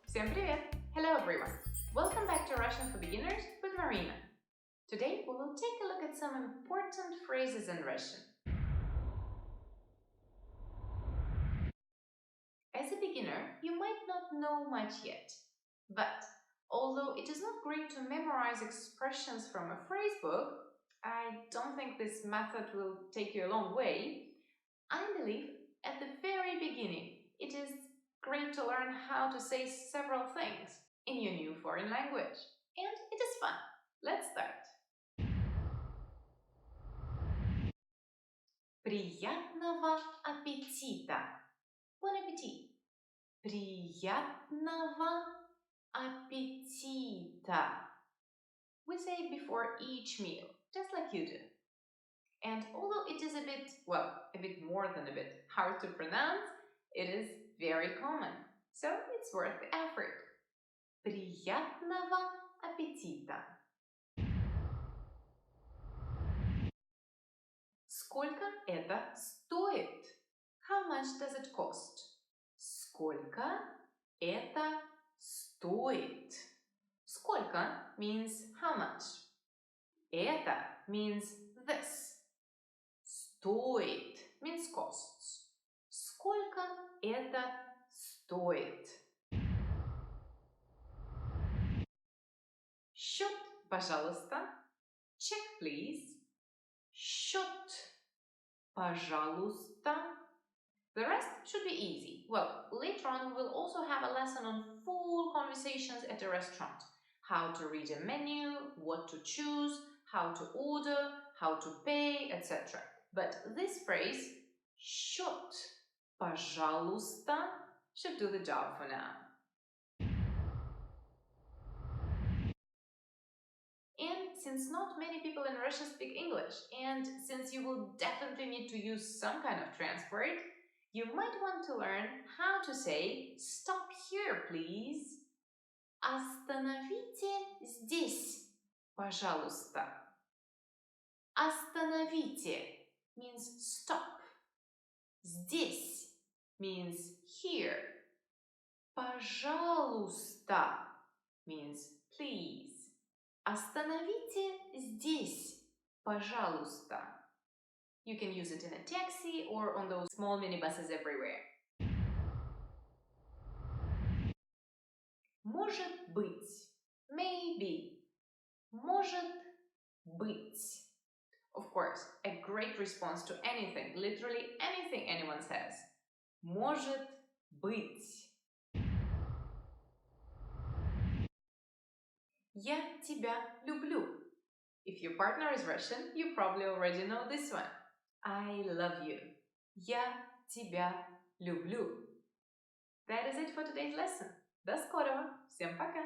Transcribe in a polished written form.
Всем привет! Hello everyone! Welcome back to Russian for Beginners with Marina. Today we will take a look at some important phrases in Russian. As a beginner, you might not know much yet, but although it is not great to memorize expressions from a phrase book, I don't think this method will take you a long way. I believe at the very beginning it is great to learn how to say several things in your new foreign language. And it is fun. Let's start. Приятного аппетита. Bon appétit. Приятного аппетита. We say it before each meal, just like you do. And although it is a bit more than a bit hard to pronounce, it is very common, so it's worth the effort. Приятного аппетита! Сколько это стоит? How much does it cost? Сколько это стоит? Сколько means how much. Это means this. Стоит means costs. Сколько это стоит? Счет, пожалуйста. Check, please. Счет, пожалуйста. The rest should be easy. Well, later on we will also have a lesson on full conversations at a restaurant. How to read a menu, what to choose, how to order, how to pay, etc. But this phrase, счет, пожалуйста, should do the job for now. And since not many people in Russia speak English, and since you will definitely need to use some kind of transport, you might want to learn how to say stop here, please. Остановите здесь, пожалуйста. Остановите means stop. Здесь means here. Пожалуйста means please. Остановите здесь, пожалуйста. You can use it in a taxi or on those small minibuses everywhere. Может быть. Maybe. Может быть. Of course, a great response to anything, literally anything anyone says. Может быть. Я тебя люблю. If your partner is Russian, you probably already know this one. I love you. Я тебя люблю. That is it for today's lesson. До скорого. Всем пока.